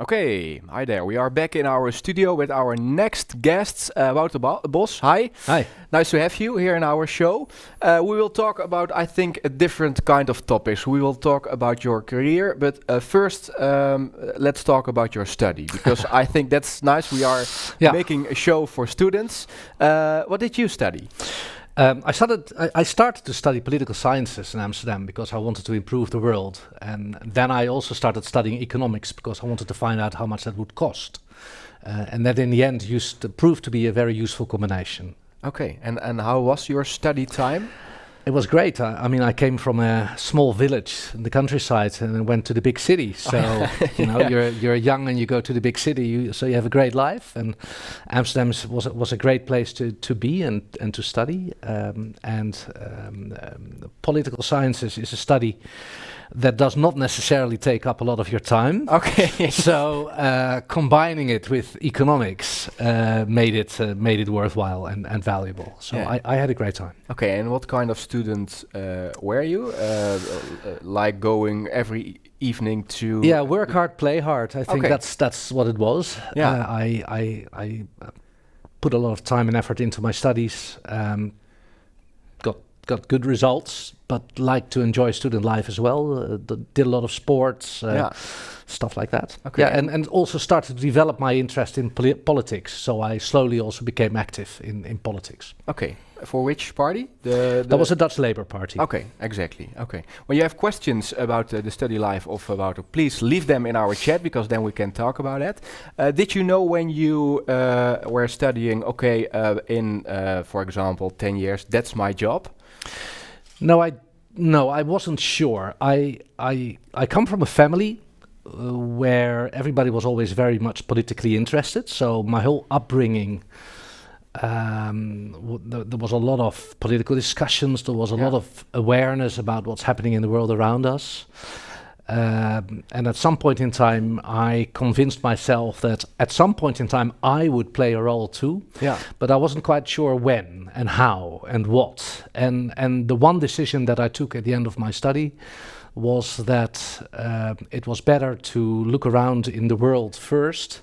Okay, hi there. We are back in our studio with our next guests, Wouter Bos. Hi. Hi. Nice to have you here in our show. We will talk about, I think, a different kind of topics. We will talk about your career, but first, let's talk about your study, because I think that's nice. We are making a show for students. What did you study? I started to study political sciences in Amsterdam because I wanted to improve the world. And then I also started studying economics because I wanted to find out how much that would cost. And that in the end proved to be a very useful combination. Okay, and how was your study time? It was great. I came from a small village in the countryside and then went to the big city. So you're young and you go to the big city, so you have a great life. And Amsterdam was a great place to be and to study. Political sciences is a study that does not necessarily take up a lot of your time. Okay. So combining it with economics made it worthwhile and valuable. So I had a great time. Okay, and what kind of student were you? Like going every evening to... Yeah, work hard, play hard. I think that's what it was. Yeah. I put a lot of time and effort into my studies. Got good results, but liked to enjoy student life as well. Did a lot of sports, stuff like that. Okay. Yeah, and also started to develop my interest in politics. So I slowly also became active in politics. Okay. For which party? That was a Dutch Labour Party. Okay, exactly. Okay. When you have questions about the study life of Wouter, please leave them in our chat, because then we can talk about that. Did you know when you were studying, in, for example, 10 years, that's my job? No, I wasn't sure. I come from a family where everybody was always very much politically interested. So my whole upbringing, there was a lot of political discussions. There was a lot of awareness about what's happening in the world around us. And at some point in time, I convinced myself that at some point in time I would play a role too. Yeah. But I wasn't quite sure when and how and what. And the one decision that I took at the end of my study was that it was better to look around in the world first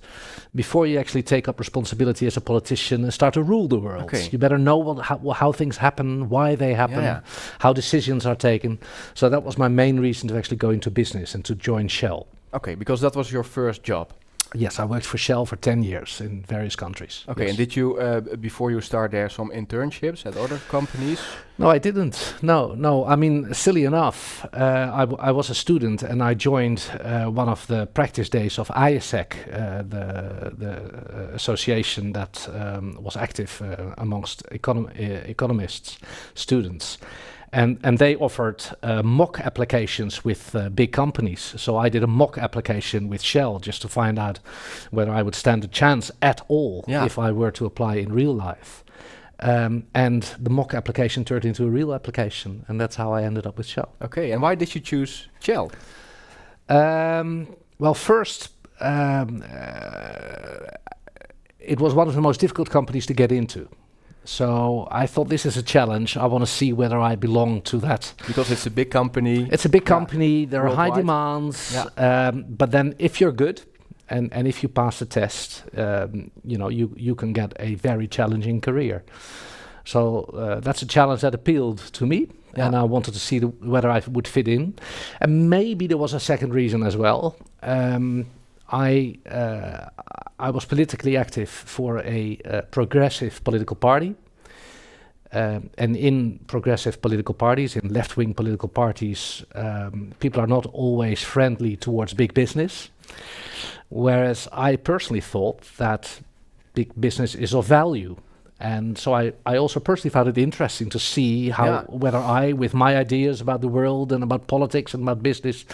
before you actually take up responsibility as a politician and start to rule the world. Okay. You better know how things happen, why they happen, how decisions are taken. So that was my main reason to actually go into business and to join Shell. Okay, because that was your first job. Yes, I worked for Shell for 10 years in various countries. Okay, yes. And did you, before you start there, some internships at other companies? No, I didn't. No. I mean, silly enough, I was a student and I joined one of the practice days of ISEC, the association that was active amongst economists, students. And they offered mock applications with big companies. So I did a mock application with Shell just to find out whether I would stand a chance at all if I were to apply in real life. And the mock application turned into a real application. And that's how I ended up with Shell. Okay, and why did you choose Shell? Well, first, it was one of the most difficult companies to get into. So I thought, this is a challenge. I want to see whether I belong to that. Because it's a big company. It's a big company. There Worldwide. are high demands. But then if you're good and if you pass the test, you can get a very challenging career. So that's a challenge that appealed to me. Yeah. And I wanted to see whether I would fit in. And maybe there was a second reason as well. I was politically active for a progressive political party. And in progressive political parties, in left-wing political parties, people are not always friendly towards big business. Whereas I personally thought that big business is of value. And so I also personally found it interesting to see whether I, with my ideas about the world and about politics and about business,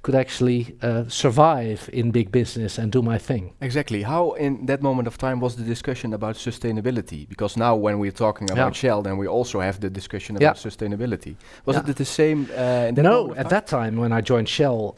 could actually survive in big business and do my thing. Exactly. How in that moment of time was the discussion about sustainability? Because now when we're talking about Shell, then we also have the discussion about sustainability. Was it the same in that moment of time? At that time when I joined Shell,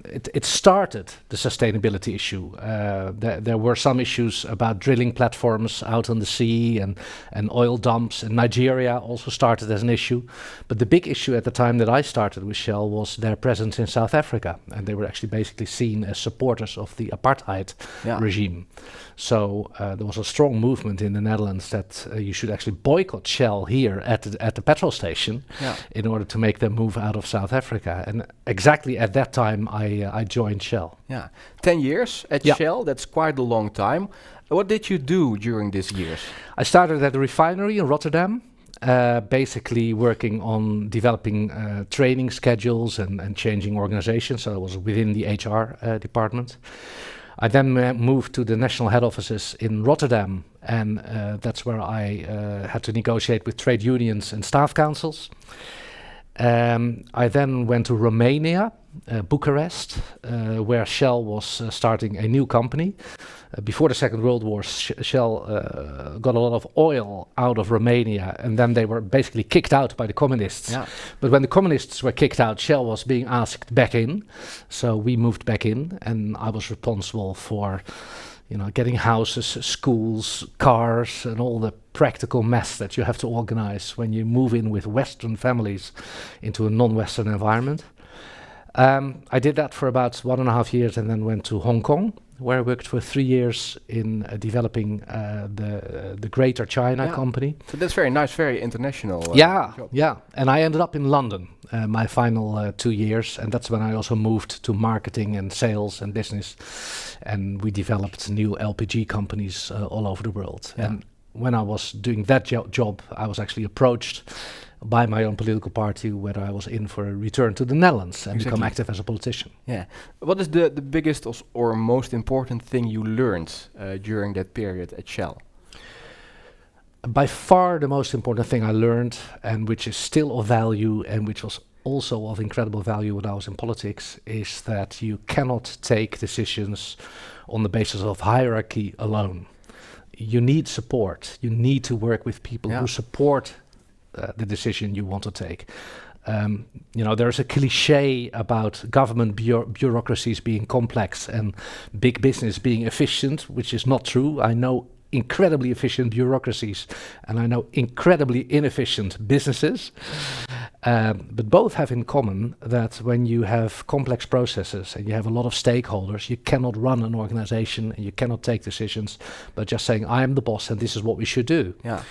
it started the sustainability issue. There were some issues about drilling platforms out on the sea and oil dumps. And Nigeria also started as an issue. But the big issue at the time that I started with Shell was their presence in South Africa. And they were actually basically seen as supporters of the apartheid regime. So there was a strong movement in the Netherlands that you should actually boycott Shell here at the petrol station in order to make them move out of South Africa. And exactly at that time, I joined Shell. Yeah, 10 years at Shell, that's quite a long time. What did you do during these years? I started at the refinery in Rotterdam, basically working on developing training schedules and changing organizations. So I was within the HR department. I then moved to the national head offices in Rotterdam, and that's where I had to negotiate with trade unions and staff councils. I then went to Romania, Bucharest, where Shell was starting a new company. Before the Second World War, Shell got a lot of oil out of Romania, and then they were basically kicked out by the communists. Yeah. But when the communists were kicked out, Shell was being asked back in. So we moved back in, and I was responsible for getting houses, schools, cars, and all the practical mess that you have to organize when you move in with Western families into a non-Western environment. I did that for about 1.5 years and then went to Hong Kong, where I worked for 3 years in developing the Greater China company. So that's very nice, very international. Job. Yeah. And I ended up in London my final 2 years, and that's when I also moved to marketing and sales and business, and we developed new LPG companies all over the world. Yeah. And when I was doing that job, I was actually approached by my own political party whether I was in for a return to the Netherlands and become active as a politician. Yeah. What is the biggest or most important thing you learned during that period at Shell? By far the most important thing I learned, and which is still of value and which was also of incredible value when I was in politics, is that you cannot take decisions on the basis of hierarchy alone. You need support. You need to work with people who support the decision you want to take. There's a cliche about government bureaucracies being complex and big business being efficient, which is not true. I know incredibly efficient bureaucracies and I know incredibly inefficient businesses. But both have in common that when you have complex processes and you have a lot of stakeholders, you cannot run an organization and you cannot take decisions by just saying, I am the boss and this is what we should do. Yeah.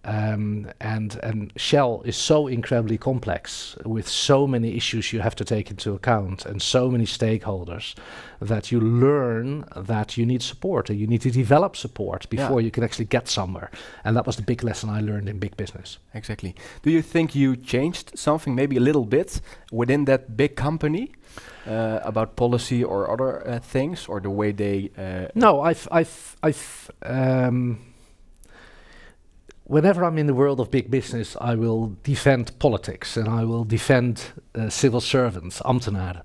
And Shell is so incredibly complex with so many issues you have to take into account and so many stakeholders that you learn that you need support and you need to develop support before you can actually get somewhere. And that was the big lesson I learned in big business. Exactly. Do you think you changed something maybe a little bit within that big company about policy or other things or the way they... No, whenever I'm in the world of big business, I will defend politics and I will defend civil servants, ambtenaren.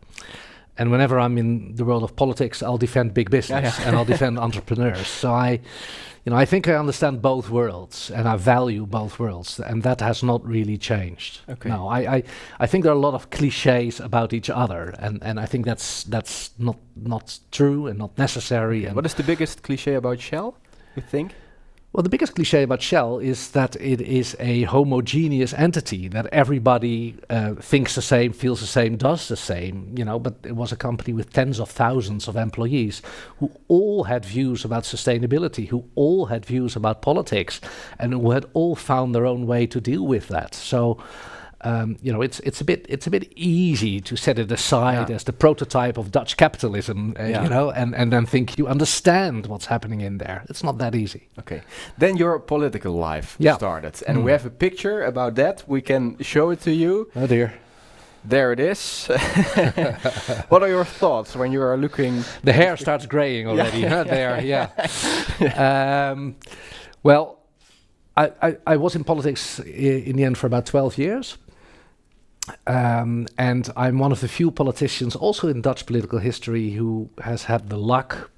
And whenever I'm in the world of politics, I'll defend big business and I'll defend entrepreneurs. So I think I understand both worlds and I value both worlds, and that has not really changed. Okay. No, I think there are a lot of cliches about each other, and I think that's not true and not necessary. Okay. And what is the biggest cliche about Shell, you think? Well, the biggest cliche about Shell is that it is a homogeneous entity, that everybody thinks the same, feels the same, does the same, but it was a company with tens of thousands of employees who all had views about sustainability, who all had views about politics, and who had all found their own way to deal with that. So, it's a bit easy to set it aside as the prototype of Dutch capitalism, and then think you understand what's happening in there. It's not that easy. Okay. Then your political life started, and we have a picture about that. We can show it to you. Oh dear. There it is. What are your thoughts when you are looking? The hair starts graying already. There, well, I was in politics in the end for about 12 years. And I'm one of the few politicians also in Dutch political history who has had the luck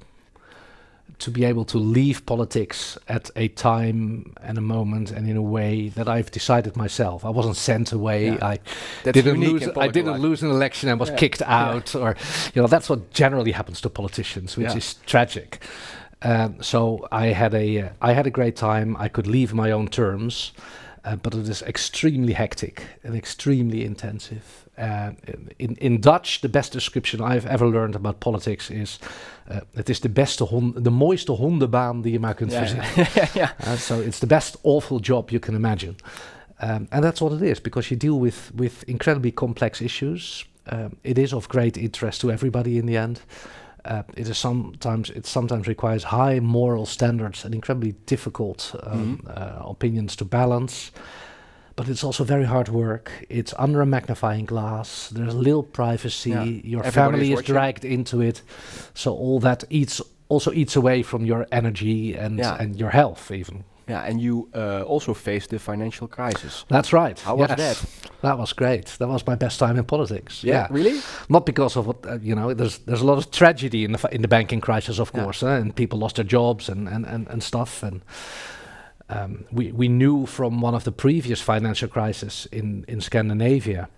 to be able to leave politics at a time and a moment and in a way that I've decided myself. I wasn't sent away. Yeah. I didn't lose an election and was kicked out, or that's what generally happens to politicians, which is tragic. So I had a great time. I could leave my own terms, but it is extremely hectic and extremely intensive. In Dutch, the best description I've ever learned about politics is: het is de mooiste hondenbaan die je maar kunt verzinnen. Yeah. So it's the best awful job you can imagine, and that's what it is, because you deal with incredibly complex issues. It is of great interest to everybody in the end. It sometimes requires high moral standards and incredibly difficult opinions to balance. But it's also very hard work. It's under a magnifying glass. There's little privacy. Yeah. Your Everybody's family is watching. dragged into it. So all that eats away from your energy and your health even. Yeah, and you also faced the financial crisis. That's right. How was yes. that? That was great. That was my best time in politics. Yeah, really? Not because of what There's a lot of tragedy in the banking crisis, of course, and people lost their jobs and stuff. And we knew from one of the previous financial crises in Scandinavia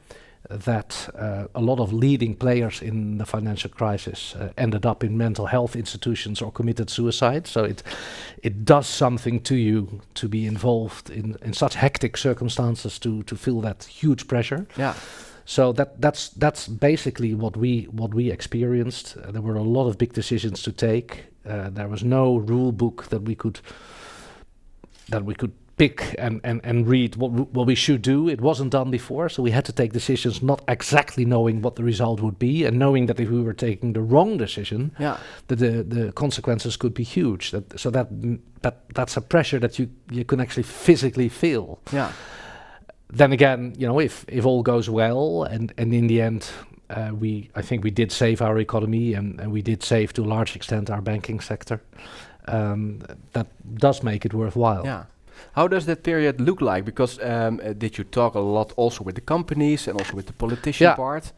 that a lot of leading players in the financial crisis ended up in mental health institutions or committed suicide. So it does something to you to be involved in such hectic circumstances, to feel that huge pressure. Yeah. So that's basically what we experienced. There were a lot of big decisions to take. There was no rule book that we could pick and read what we should do. It wasn't done before, so we had to take decisions not exactly knowing what the result would be, and knowing that if we were taking the wrong decision, that the consequences could be huge. That's a pressure that you can actually physically feel. Yeah. Then again, if all goes well, and in the end, I think we did save our economy, and we did save to a large extent our banking sector. That does make it worthwhile. Yeah. How does that period look like? Because did you talk a lot also with the companies and also with the politician part?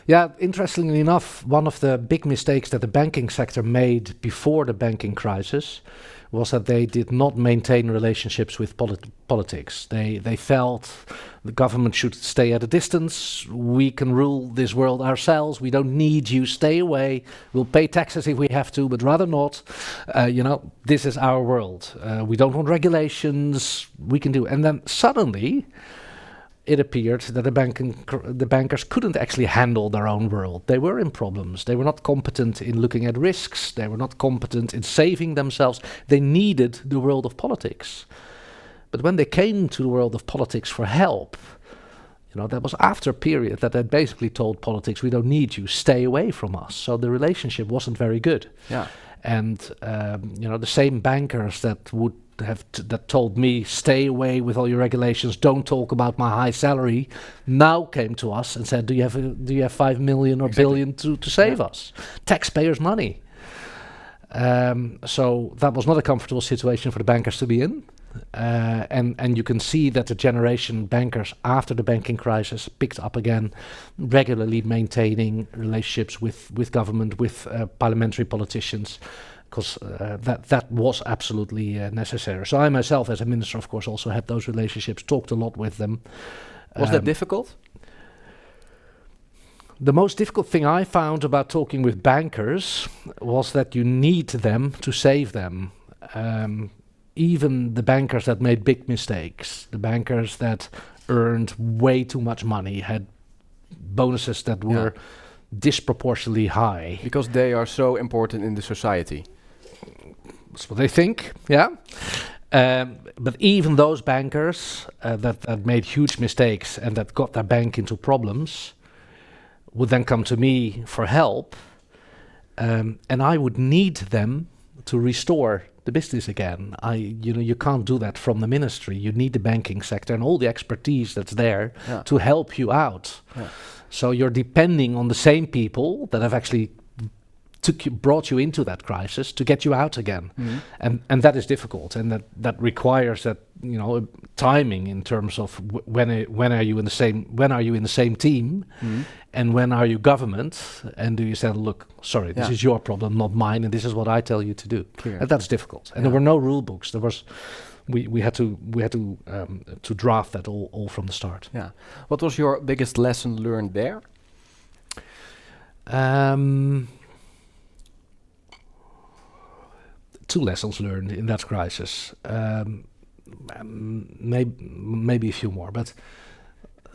Yeah, interestingly enough, one of the big mistakes that the banking sector made before the banking crisis was that they did not maintain relationships with politics. They felt the government should stay at a distance. We can rule this world ourselves. We don't need you. Stay away. We'll pay taxes if we have to, but rather not. This is our world. We don't want regulations. We can do. And then suddenly, it appeared that the bankers couldn't actually handle their own world. They were in problems. They were not competent in looking at risks. They were not competent in saving themselves. They needed the world of politics. But when they came to the world of politics for help, that was after a period that they basically told politics, we don't need you, stay away from us. So the relationship wasn't very good. Yeah. And, the same bankers that would that told me, stay away with all your regulations, don't talk about my high salary, now came to us and said, do you have 5 million or billion to save us? Taxpayers' money. So that was not a comfortable situation for the bankers to be in. And you can see that the generation bankers after the banking crisis picked up again, regularly maintaining relationships with government, with parliamentary politicians, because that was absolutely necessary. So I myself, as a minister, of course, also had those relationships, talked a lot with them. Was that difficult? The most difficult thing I found about talking with bankers was that you need them to save them. Even the bankers that made big mistakes, the bankers that earned way too much money, had bonuses that were disproportionately high. Because they are so important in the society. That's what they think, yeah. But even those bankers that made huge mistakes and that got their bank into problems would then come to me for help, and I would need them to restore the business again. You can't do that from the ministry. You need the banking sector and all the expertise that's there to help you out. Yeah. So you're depending on the same people that have actually brought you into that crisis to get you out again. Mm-hmm. And that is difficult, and that requires that timing in terms of when are you in the same team, mm-hmm. and when are you government, and do you say, look, sorry, this is your problem, not mine, and this is what I tell you to do. And that's difficult. And there were no rule books. There was we had to draft that all from the start. Yeah. What was your biggest lesson learned there? two lessons learned in that crisis. Maybe a few more, but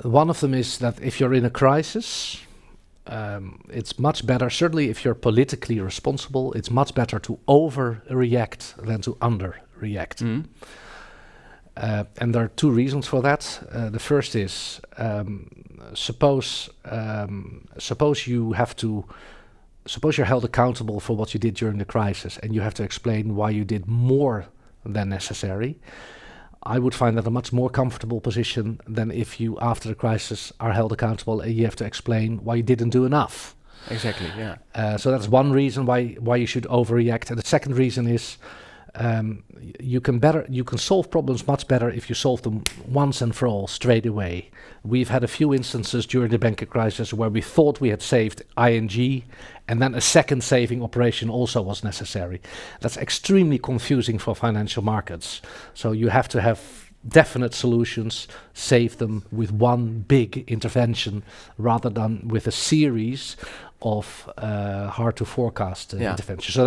one of them is that if you're in a crisis, it's much better, certainly if you're politically responsible, it's much better to overreact than to underreact. Mm. And there are two reasons for that. The first is, suppose you're held accountable for what you did during the crisis, and you have to explain why you did more than necessary. I would find that a much more comfortable position than if you, after the crisis, are held accountable and you have to explain why you didn't do enough. Exactly, yeah. So that's one reason why you should overreact. And the second reason is you can solve problems much better if you solve them once and for all straight away. We've had a few instances during the banking crisis where we thought we had saved ING, and then a second saving operation also was necessary. That's extremely confusing for financial markets. So you have to have definite solutions, save them with one big intervention rather than with a series of hard to forecast interventions. So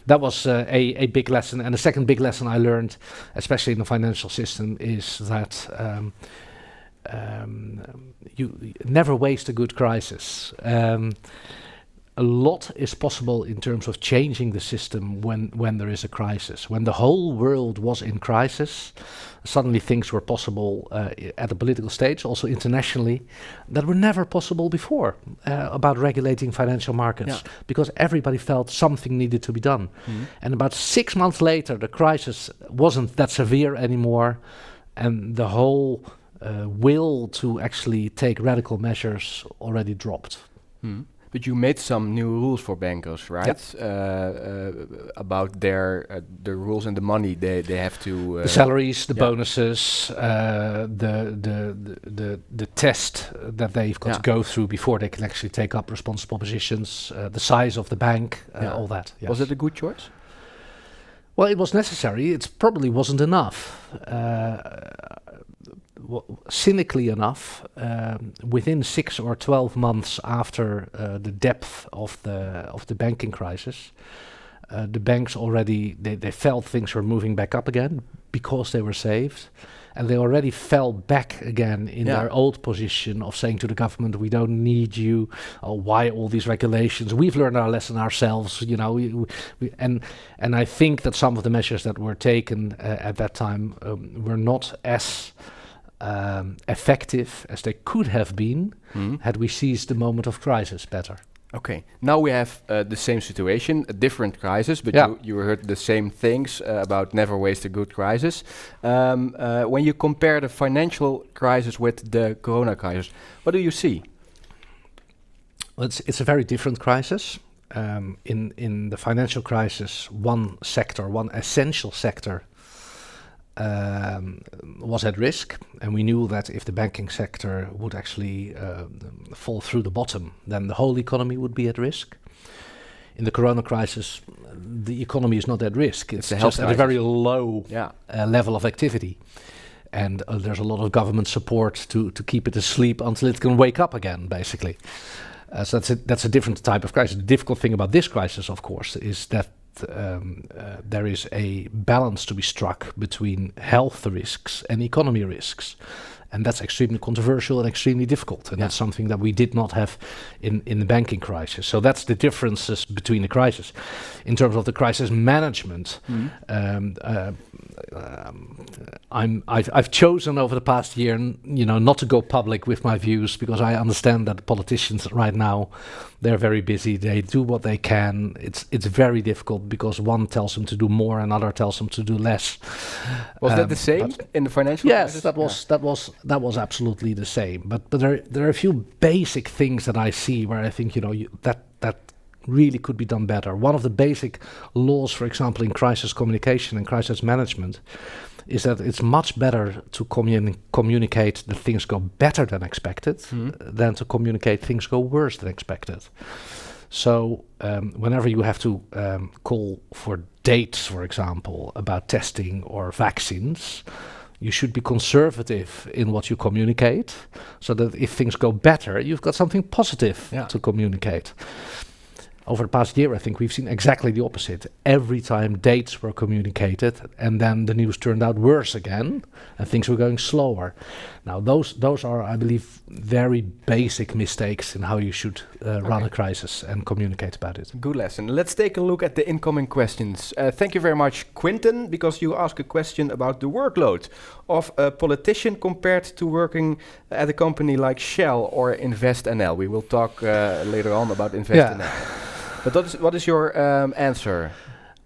that was a big lesson. And the second big lesson I learned, especially in the financial system, is that you never waste a good crisis. A lot is possible in terms of changing the system when there is a crisis. When the whole world was in crisis, suddenly things were possible at the political stage, also internationally, that were never possible before about regulating financial markets, because everybody felt something needed to be done. Mm-hmm. And about 6 months later, the crisis wasn't that severe anymore, and the whole will to actually take radical measures already dropped. Mm. But you made some new rules for bankers, right? About the rules and the money they have to... the salaries, the bonuses, the test that they've got to go through before they can actually take up responsible positions, the size of the bank, all that. Yes. Was it a good choice? Well, it was necessary. It probably wasn't enough. Cynically enough, within 6 or 12 months after the depth of the banking crisis, the banks already they felt things were moving back up again because they were saved, and they already fell back again in their old position of saying to the government, "We don't need you. Why all these regulations? We've learned our lesson ourselves." You know, and I think that some of the measures that were taken at that time were not as effective as they could have been had we seized the moment of crisis better. Okay, now we have the same situation, a different crisis, but you heard the same things about never waste a good crisis. When you compare the financial crisis with the corona crisis, what do you see? Well, it's a very different crisis. In the financial crisis, one essential sector was at risk, and we knew that if the banking sector would actually fall through the bottom, then the whole economy would be at risk. In the corona crisis, the economy is not at risk. It's just at a very low level of activity. And there's a lot of government support to keep it asleep until it can wake up again, basically. So that's a different type of crisis. The difficult thing about this crisis, of course, is that there is a balance to be struck between health risks and economy risks. And that's extremely controversial and extremely difficult. And that's something that we did not have in the banking crisis. So that's the differences between the crises. In terms of the crisis management, I've chosen over the past year, not to go public with my views, because I understand that politicians right now, they're very busy. They do what they can. It's very difficult because one tells them to do more, another tells them to do less. Was that the same in the financial crisis? Yes, that was absolutely the same. But there are a few basic things that I see where I think that really could be done better. One of the basic laws, for example, in crisis communication and crisis management, is that it's much better to communicate that things go better than expected than to communicate things go worse than expected. So whenever you have to call for dates, for example, about testing or vaccines, you should be conservative in what you communicate, so that if things go better, you've got something positive to communicate. Over the past year, I think we've seen exactly the opposite. Every time dates were communicated, and then the news turned out worse again, and things were going slower. Now, those are, I believe, very basic mistakes in how you should run a crisis and communicate about it. Good lesson. Let's take a look at the incoming questions. Thank you very much, Quinten, because you asked a question about the workload of a politician compared to working at a company like Shell or InvestNL. We will talk later on about InvestNL. But what is your answer?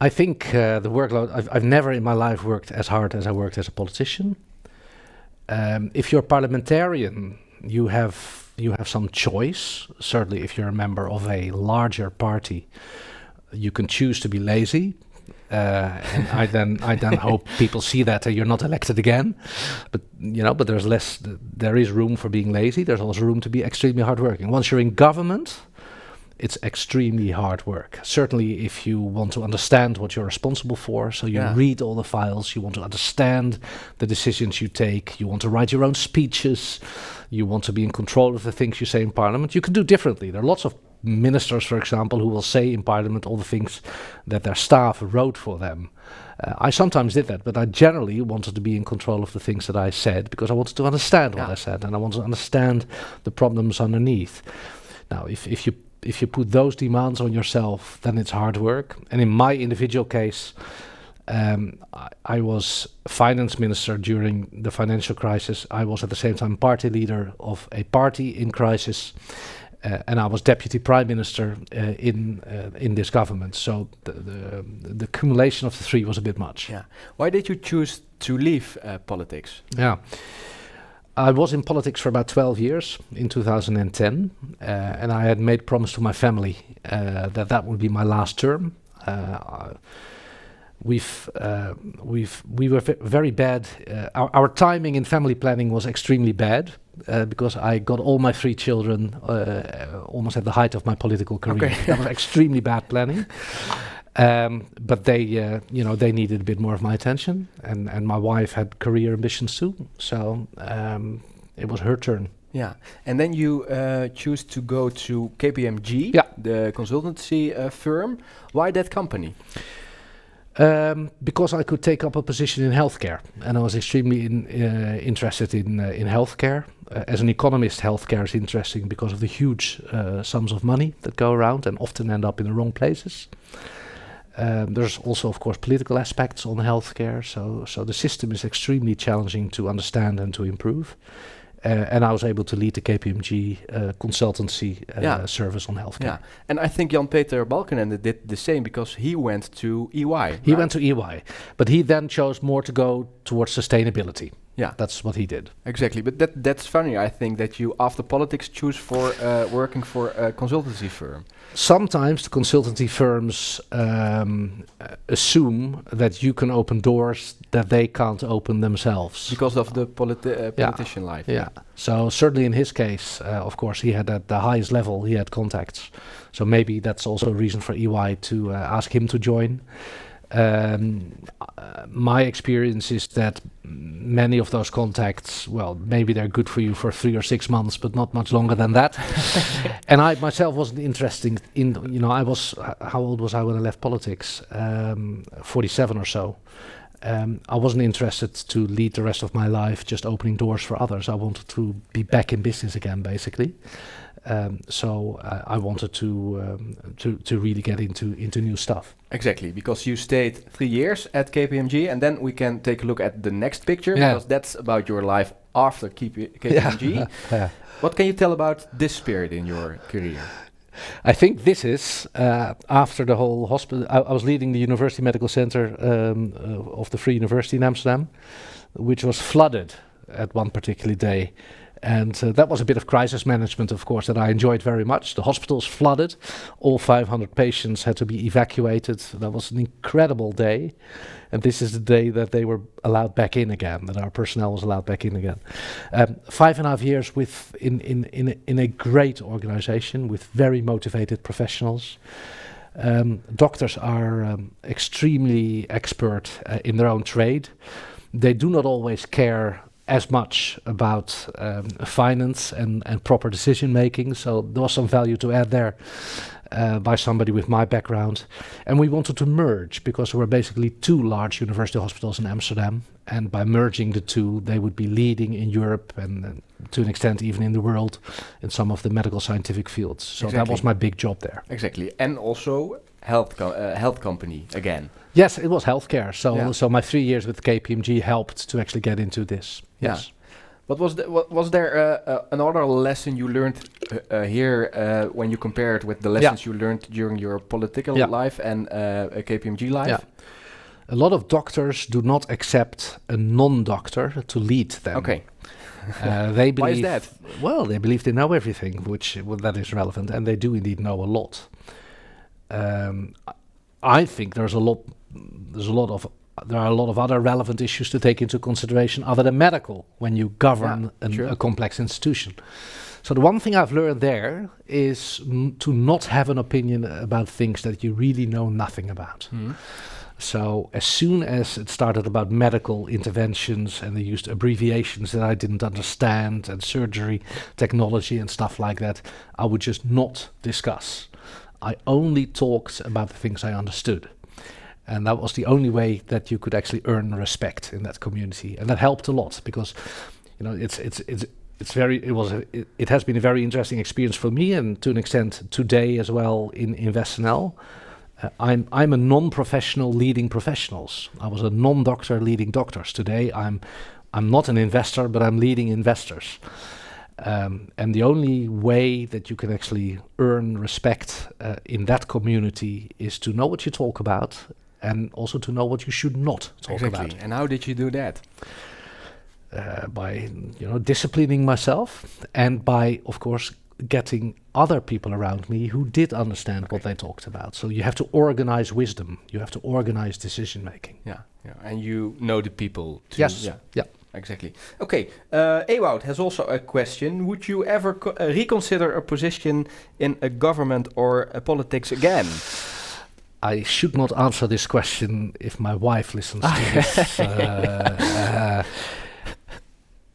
I think the workload, I've never in my life worked as hard as I worked as a politician. If you're a parliamentarian, you have some choice. Certainly, if you're a member of a larger party, you can choose to be lazy. And I then hope people see that you're not elected again. But but there is room for being lazy. There's also room to be extremely hardworking. Once you're in government, it's extremely hard work. Certainly if you want to understand what you're responsible for, so you read all the files, you want to understand the decisions you take, you want to write your own speeches, you want to be in control of the things you say in Parliament, you can do differently. There are lots of ministers, for example, who will say in Parliament all the things that their staff wrote for them. I sometimes did that, but I generally wanted to be in control of the things that I said, because I wanted to understand what I said, and I wanted to understand the problems underneath. Now, if you put those demands on yourself, then it's hard work. And in my individual case, I was finance minister during the financial crisis. I was at the same time party leader of a party in crisis, and I was deputy prime minister in this government. So the accumulation of the three was a bit much. Yeah. Why did you choose to leave politics? Yeah. I was in politics for about 12 years in 2010, and I had made promise to my family that would be my last term. We were very bad. Our timing in family planning was extremely bad because I got all my 3 children almost at the height of my political career. Okay. That was extremely bad planning. But they needed a bit more of my attention, and my wife had career ambitions too. So it was her turn. Yeah, and then you choose to go to KPMG, the consultancy firm. Why that company? Because I could take up a position in healthcare, and I was extremely interested in healthcare. As an economist, healthcare is interesting because of the huge sums of money that go around and often end up in the wrong places. There's also, of course, political aspects on healthcare, so the system is extremely challenging to understand and to improve. And I was able to lead the KPMG consultancy service on healthcare. Yeah, and I think Jan-Peter Balkenende did the same because he went to EY. He went to EY, but he then chose more to go towards sustainability. Yeah, that's what he did. Exactly, but that's funny. I think that you, after politics, choose for working for a consultancy firm. Sometimes the consultancy firms assume that you can open doors that they can't open themselves. Because of the politician life. Yeah, so certainly in his case, of course, he had at the highest level, he had contacts. So maybe that's also a reason for EY to ask him to join. My experience is that many of those contacts, well, maybe they're good for you for 3 or 6 months, but not much longer than that. And I myself wasn't interested in, how old was I when I left politics? 47 or so. I wasn't interested to lead the rest of my life just opening doors for others. I wanted to be back in business again, basically. So I wanted to really get into new stuff. Exactly, because you stayed 3 years at KPMG, and then we can take a look at the next picture, because that's about your life after KPMG. Yeah. What can you tell about this period in your career? I think this is after the whole hospital. I was leading the University Medical Center of the Free University in Amsterdam, which was flooded at one particular day. And that was a bit of crisis management, of course, that I enjoyed very much. The hospitals flooded. All 500 patients had to be evacuated. That was an incredible day. And this is the day that they were allowed back in again, that our personnel was allowed back in again. 5.5 years in a great organization with very motivated professionals. Doctors are extremely expert in their own trade. They do not always care as much about finance and proper decision making, so there was some value to add there. by somebody with my background. And we wanted to merge because there were basically two large university hospitals in Amsterdam. And by merging the two, they would be leading in Europe and to an extent even in the world in some of the medical scientific fields. So that was my big job there. Exactly. And also health company again. Yes, it was healthcare. So my 3 years with KPMG helped to actually get into this. Yes. Yeah. But was there another lesson you learned here when you compared with the lessons you learned during your political life and KPMG life? Yeah. A lot of doctors do not accept a non-doctor to lead them. Okay. They believe, why is that? Well, they believe they know everything, that is relevant, and they do indeed know a lot. I think there are a lot of other relevant issues to take into consideration other than medical when you govern a complex institution. So the one thing I've learned there is to not have an opinion about things that you really know nothing about. Mm-hmm. So as soon as it started about medical interventions and they used abbreviations that I didn't understand and surgery technology and stuff like that, I would just not discuss. I only talked about the things I understood. And that was the only way that you could actually earn respect in that community. And that helped a lot because, it has been a very interesting experience for me and to an extent today as well in InvestNL. I'm a non-professional leading professionals. I was a non-doctor leading doctors. Today I'm not an investor, but I'm leading investors. And the only way that you can actually earn respect in that community is to know what you talk about and also to know what you should not talk about. And how did you do that? By disciplining myself and by, of course, getting other people around me who did understand what they talked about. So you have to organize wisdom. You have to organize decision making. Yeah. And you know the people too. Yes. Yeah. Exactly. Okay. Ewout has also a question. Would you ever reconsider a position in a government or politics again? I should not answer this question if my wife listens to this.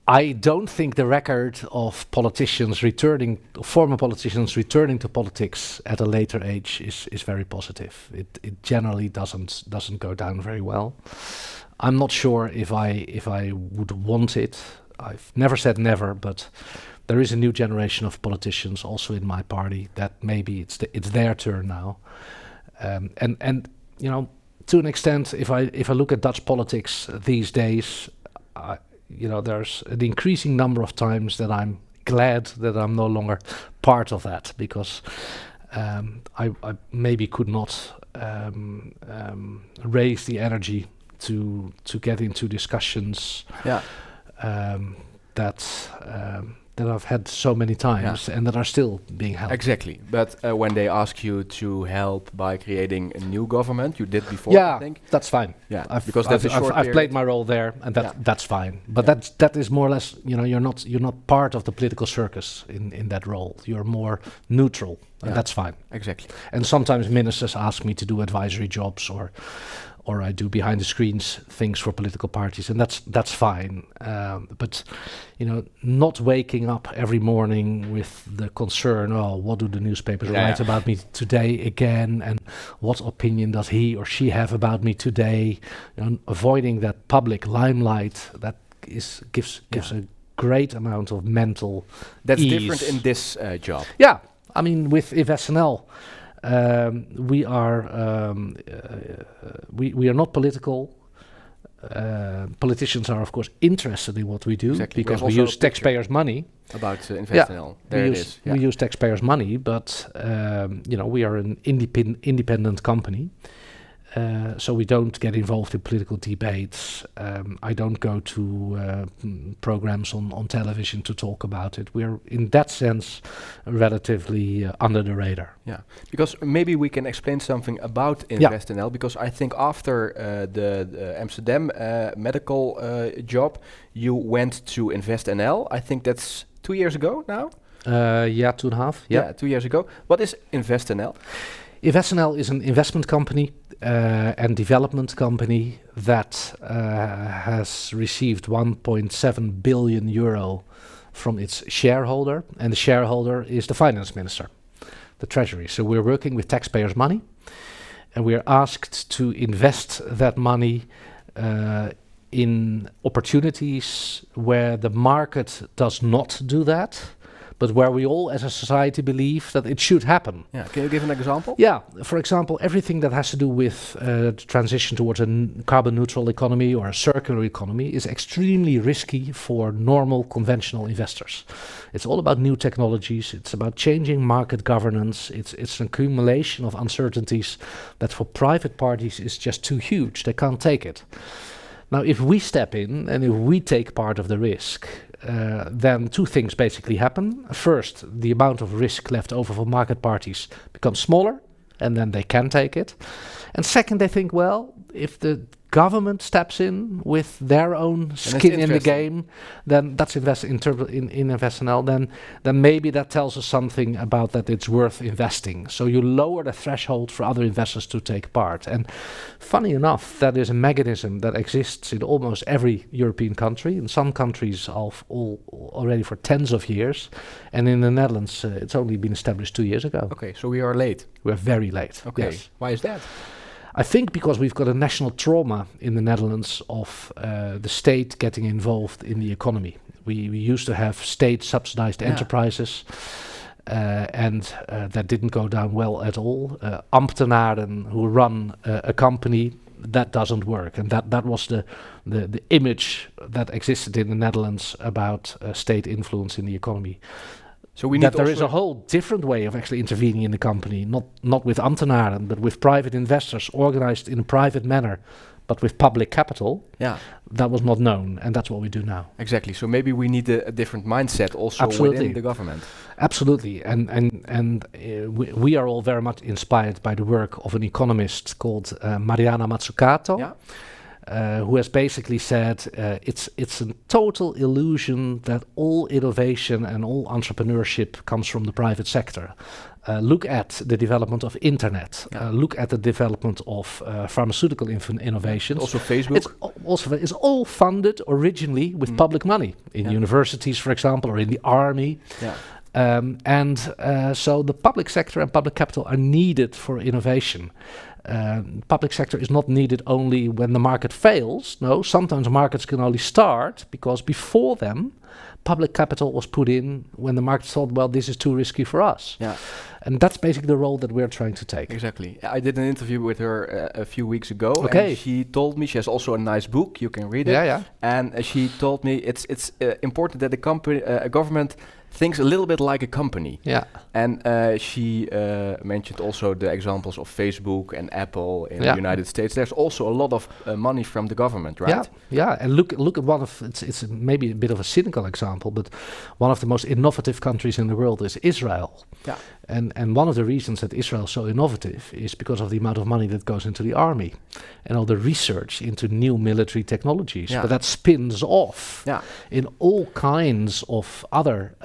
I don't think the record of former politicians returning to politics at a later age is very positive. It generally doesn't go down very well. I'm not sure if I would want it. I've never said never, but there is a new generation of politicians also in my party that maybe it's their turn now. And to an extent, if I look at Dutch politics these days, there's an increasing number of times that I'm glad that I'm no longer part of that because I maybe could not raise the energy to get into discussions that I've had so many times and that are still being held. Exactly. But when they ask you to help by creating a new government, you did before, I think. That's fine. Yeah, because I've played my role there, and that's fine. But that is more or less, you're not part of the political circus in that role. You're more neutral, and that's fine. Exactly. And sometimes ministers ask me to do advisory jobs or I do behind the screens things for political parties, and that's fine. But not waking up every morning with the concern, what do the newspapers write about me today again, and what opinion does he or she have about me today? Avoiding that public limelight gives a great amount of mental ease. Different in this job. Yeah, I mean with InvestNL. We are not political. Politicians are, of course, interested in what we do because we use taxpayers' money. About InvestNL, we use taxpayers' money, but we are an independent company. So we don't get involved in political debates. I don't go to programs on television to talk about it. We're, in that sense, relatively under the radar. Yeah, because maybe we can explain something about InvestNL, because I think after the Amsterdam medical job, you went to InvestNL. I think that's 2 years ago now? 2.5. Yeah, 2 years ago. What is InvestNL? InvestNL is an investment company and development company that has received 1.7 billion euro from its shareholder, and the shareholder is the finance minister. the treasury. So we're working with taxpayers' money, and we're asked to invest that money in opportunities where the market does not do that, but where we all as a society believe that it should happen. Yeah, can you give an example? Yeah, for example, everything that has to do with the transition towards a carbon neutral economy or a circular economy is extremely risky for normal conventional investors. It's all about new technologies, it's about changing market governance, it's an accumulation of uncertainties that for private parties is just too huge, they can't take it. Now, if we step in and if we take part of the risk, then two things basically happen. First, the amount of risk left over for market parties becomes smaller, and then they can take it. And second, they think, well, if the government steps in with their own skin in the game, then that's in InvestNL, then maybe that tells us something about that it's worth investing. So you lower the threshold for other investors to take part. And funny enough, that is a mechanism that exists in almost every European country. In some countries already for tens of years. And in the Netherlands, it's only been established 2 years ago. Okay, so we are late. We're very late. Okay, yes. Why is that? I think because we've got a national trauma in the Netherlands of the state getting involved in the economy. We used to have state-subsidized enterprises, and that didn't go down well at all. Ambtenaren who run a company, that doesn't work. And that was the image that existed in the Netherlands about state influence in the economy. So we need there is a whole different way of actually intervening in the company, not with ambtenaren, but with private investors organized in a private manner, but with public capital. Yeah, that was not known, and that's what we do now. Exactly. So maybe we need a different mindset also within the government. Absolutely, and we are all very much inspired by the work of an economist called Mariana Mazzucato. Yeah. Who has basically said it's a total illusion that all innovation and all entrepreneurship comes from the private sector. Look at the development of internet. Look at the development of pharmaceutical innovations. Also Facebook. It's all funded originally with public money in universities, for example, or in the army. Yeah. So the public sector and public capital are needed for innovation. Public sector is not needed only when the market fails. No, sometimes markets can only start because before them, public capital was put in when the market thought, well, this is too risky for us. Yeah. And that's basically the role that we're trying to take. Exactly. I did an interview with her a few weeks ago. Okay. And she told me, she has also a nice book, you can read it. Yeah. And she told me it's important that a government thinks a little bit like a company. Yeah. And she mentioned also the examples of Facebook and Apple in the United States. There's also a lot of money from the government, right? Yeah. And look at one of it's maybe a bit of a cynical example, but one of the most innovative countries in the world is Israel. Yeah. And one of the reasons that Israel is so innovative is because of the amount of money that goes into the army and all the research into new military technologies. Yeah. But that spins off in all kinds of other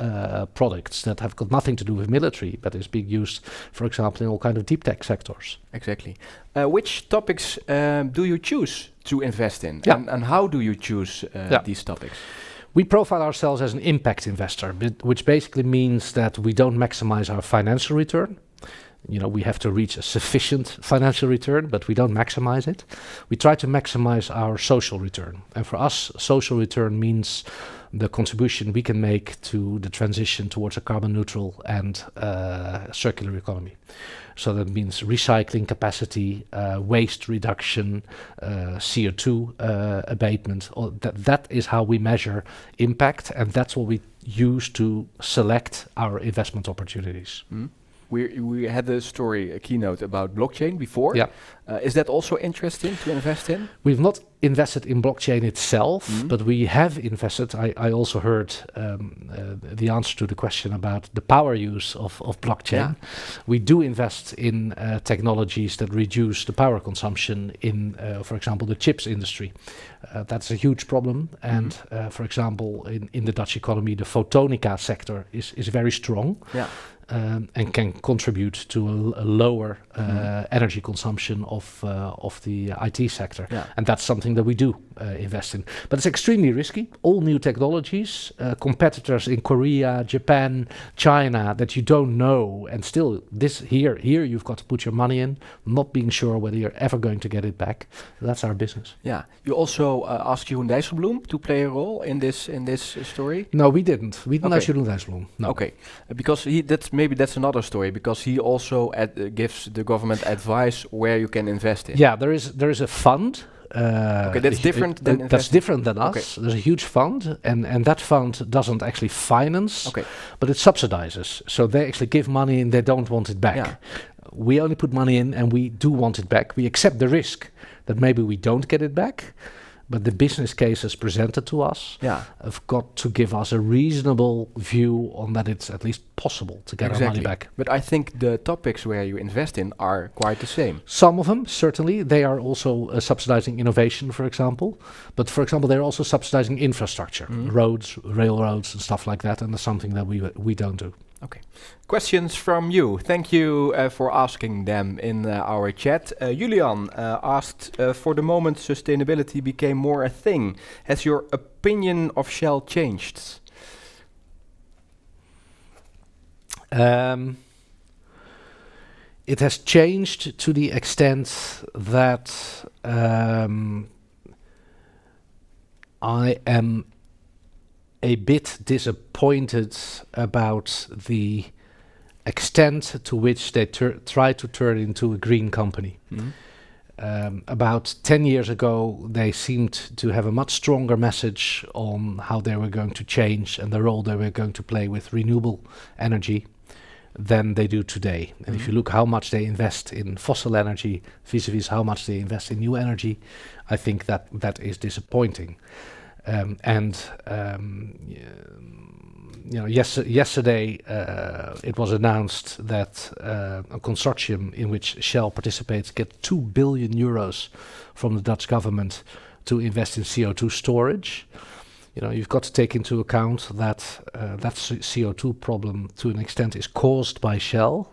products that have got nothing to do with military, but is being used, for example, in all kind of deep tech sectors. Exactly. Which topics do you choose to invest in? Yeah. And how do you choose these topics? We profile ourselves as an impact investor, which basically means that we don't maximize our financial return. You know, we have to reach a sufficient financial return, but we don't maximize it. We try to maximize our social return. And for us, social return means the contribution we can make to the transition towards a carbon neutral and circular economy. So that means recycling capacity, waste reduction, CO2 abatement. That is how we measure impact, and that's what we use to select our investment opportunities. Mm. We had a keynote about blockchain before. Yeah. Is that also interesting to invest in? We've not invested in blockchain itself, but we have invested. I also heard the answer to the question about the power use of blockchain. Yeah. We do invest in technologies that reduce the power consumption in, for example, the chips industry. That's a huge problem. And for example, in the Dutch economy, the photonica sector is very strong. Yeah. and can contribute to a lower energy consumption of the IT sector. Yeah. And that's something that we do invest in. But it's extremely risky. All new technologies, competitors in Korea, Japan, China that you don't know, and still here you've got to put your money in, not being sure whether you're ever going to get it back. That's our business. Yeah. You also asked Jeroen Dijsselbloem to play a role in this story. No, we didn't. We didn't ask Okay. Jeroen Dijsselbloem. No. Okay, because that's another story, because he also gives the government advice where you can invest in. Yeah, there is a fund. Okay, that's different than that's investing. different than us. Okay. There's a huge fund, and that fund doesn't actually finance, Okay. but it subsidizes. So they actually give money and they don't want it back. Yeah. We only put money in and we do want it back. We accept the risk that maybe we don't get it back, but the business cases presented to us have got to give us a reasonable view on that it's at least possible to get our money back. But I think the topics where you invest in are quite the same. Some of them, certainly. They are also subsidizing innovation, for example. But for example, they're also subsidizing infrastructure, roads, railroads and stuff like that. And that's something that we don't do. Okay. Questions from you. Thank you for asking them in our chat. Julian asked, for the moment sustainability became more a thing. Has your opinion of Shell changed? It has changed to the extent that I am a bit disappointed about the extent to which they try to turn into a green company. About 10 years ago, they seemed to have a much stronger message on how they were going to change and the role they were going to play with renewable energy than they do today. And if you look how much they invest in fossil energy vis-a-vis how much they invest in new energy, I think that is disappointing. Yesterday it was announced that a consortium in which Shell participates get 2 billion euros from the Dutch government to invest in CO2 storage. You've got to take into account that that CO2 problem to an extent is caused by Shell,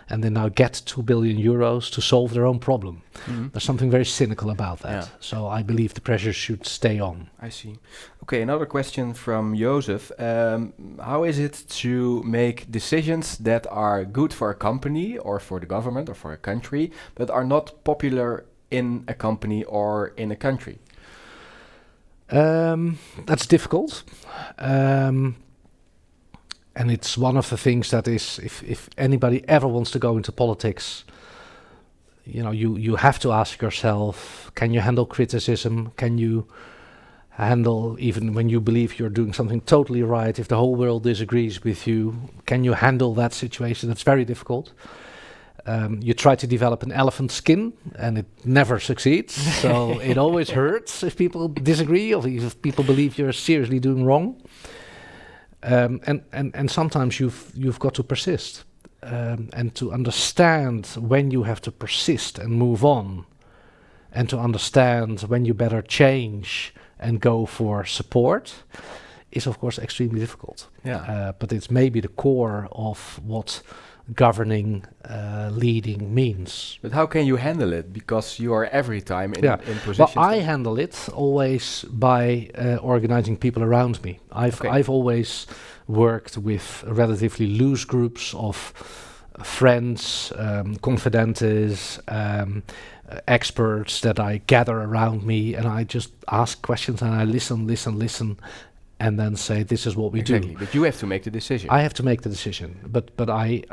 and they now get 2 billion euros to solve their own problem. There's something very cynical about that. Yeah. So I believe the pressure should stay on. I see. Okay, another question from Joseph. How is it to make decisions that are good for a company or for the government or for a country, but are not popular in a company or in a country? That's difficult. And it's one of the things that is, if anybody ever wants to go into politics, you have to ask yourself, can you handle criticism? Can you handle, even when you believe you're doing something totally right, if the whole world disagrees with you, can you handle that situation? That's very difficult. You try to develop an elephant skin and it never succeeds. So it always hurts if people disagree or if people believe you're seriously doing wrong. And sometimes you've got to persist and to understand when you have to persist and move on, and to understand when you better change and go for support is of course extremely difficult. But it's maybe the core of what governing, leading means. But how can you handle it? Because you are every time in positions. Well, I handle it always by organizing people around me. I've always worked with relatively loose groups of friends, confidentes, experts that I gather around me, and I just ask questions and I listen, and then say, this is what we do. But you have to make the decision. I have to make the decision. But I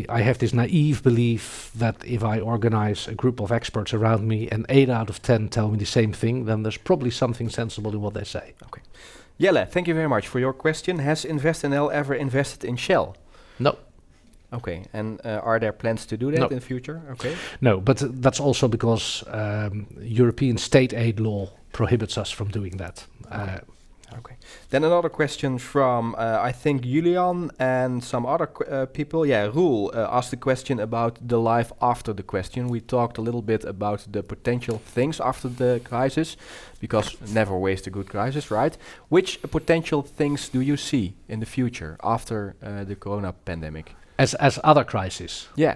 have this naive belief that if I organize a group of experts around me and 8 out of 10 tell me the same thing, then there's probably something sensible in what they say. Okay. Jelle, thank you very much for your question. Has InvestNL ever invested in Shell? No. Okay, and are there plans to do that in the future? Okay. No, but that's also because European state aid law prohibits us from doing that. Okay. Then another question from, I think, Julian and some other people. Yeah, Roel asked a question about the life after the question. We talked a little bit about the potential things after the crisis, because never waste a good crisis, right? Which potential things do you see in the future after the corona pandemic? as other crises. Yeah.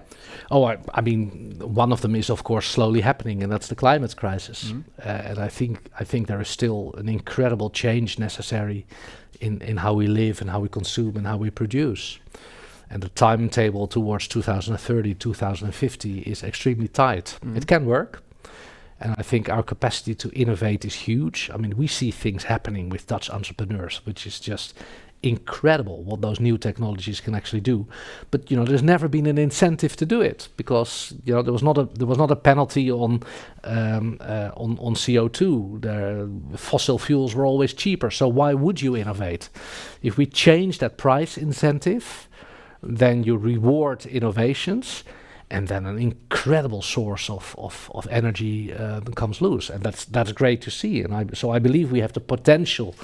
Oh, I mean, one of them is of course slowly happening, and that's the climate crisis. And I think there is still an incredible change necessary in how we live and how we consume and how we produce. And the timetable towards 2030, 2050 is extremely tight. It can work. And I think our capacity to innovate is huge. I mean, we see things happening with Dutch entrepreneurs, which is just incredible what those new technologies can actually do. But there's never been an incentive to do it, because there was not a penalty on CO2. The fossil fuels were always cheaper. So why would you innovate? If we change that price incentive, then you reward innovations, and then an incredible source of energy comes loose, and that's great to see. And so I believe we have the potential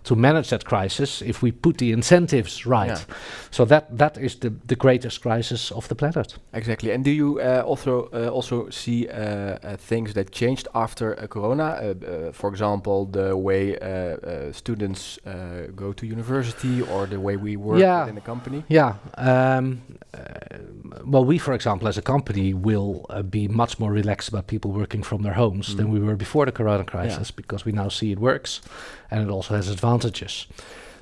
to manage that crisis if we put the incentives right. Yeah. So that is the greatest crisis of the planet. Exactly. And do you also see things that changed after Corona? For example, the way students go to university, or the way we work within the company? Yeah. Well, we, for example, as a company, will be much more relaxed about people working from their homes than we were before the Corona crisis, because we now see it works, and it also has advantages.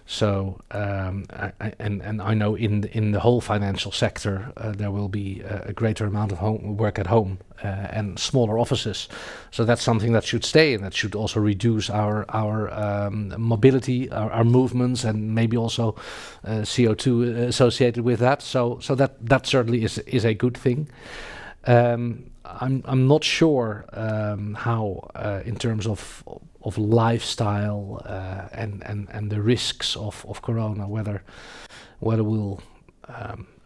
So, I know in the whole financial sector, there will be a greater amount of work at home and smaller offices. So that's something that should stay, and that should also reduce our mobility, our movements, and maybe also CO2 associated with that. So that certainly is a good thing. I'm not sure how, in terms of lifestyle and the risks of Corona, whether we'll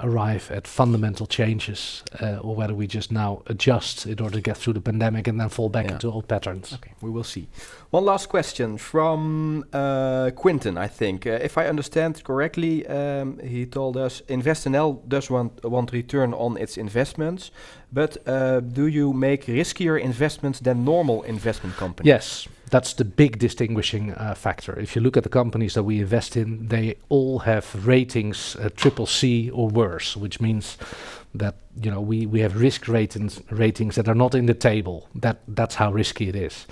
arrive at fundamental changes, or whether we just now adjust in order to get through the pandemic and then fall back into old patterns. Okay, we will see. One last question from Quinten, I think. If I understand correctly, he told us InvestNL does want return on its investments, but do you make riskier investments than normal investment companies? Yes. That's the big distinguishing factor. If you look at the companies that we invest in, they all have ratings CCC or worse, which means that we have risk ratings that are not in the table. That's how risky it is.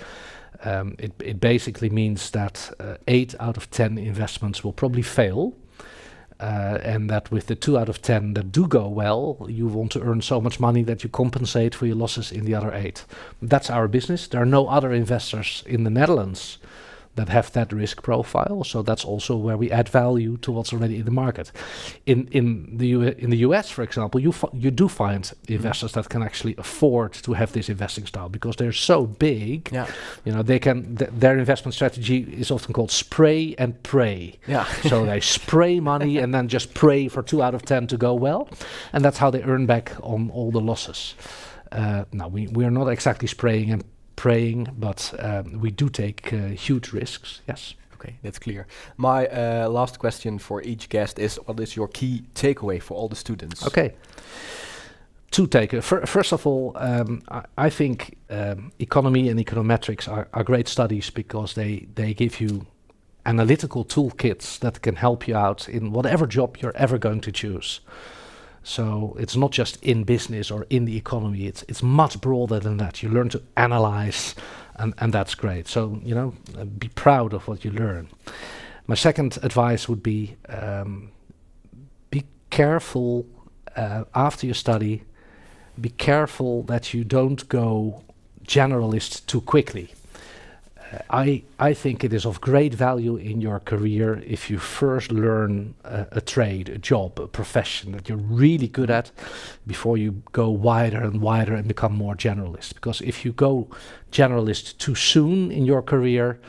It basically means that 8 out of 10 investments will probably fail. And that with the 2 out of 10 that do go well, you want to earn so much money that you compensate for your losses in the other 8. That's our business. There are no other investors in the Netherlands that have that risk profile, so that's also where we add value to what's already in the market. In the US, for example, you do find investors that can actually afford to have this investing style, because they're so big. Yeah. They can. Their investment strategy is often called spray and pray. Yeah. So they spray money and then just pray for 2 out of 10 to go well, and that's how they earn back on all the losses. Now we are not exactly spraying and praying, but we do take huge risks. Yes. Okay, that's clear. My last question for each guest is: what is your key takeaway for all the students? Okay. To take first of all, I think economy and econometrics are great studies, because they give you analytical toolkits that can help you out in whatever job you're ever going to choose. So it's not just in business or in the economy, it's much broader than that. You learn to analyze, and that's great. So, be proud of what you learn. My second advice would be careful after you study. Be careful that you don't go generalist too quickly. I think it is of great value in your career if you first learn a trade, a job, a profession that you're really good at, before you go wider and wider and become more generalist. Because if you go generalist too soon in your career,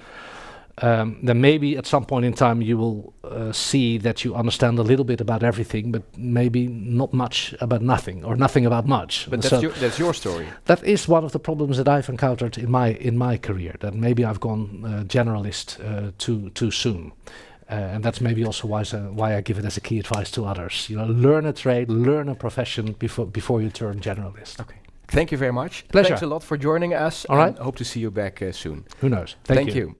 then maybe at some point in time you will see that you understand a little bit about everything, but maybe not much about nothing, or nothing about much. But that's your story. That is one of the problems that I've encountered in my career. That maybe I've gone generalist too soon, and that's maybe also why I give it as a key advice to others. Learn a trade, learn a profession before you turn generalist. Okay. Thank you very much. Pleasure. Thanks a lot for joining us. All right. Hope to see you back soon. Who knows? Thank you.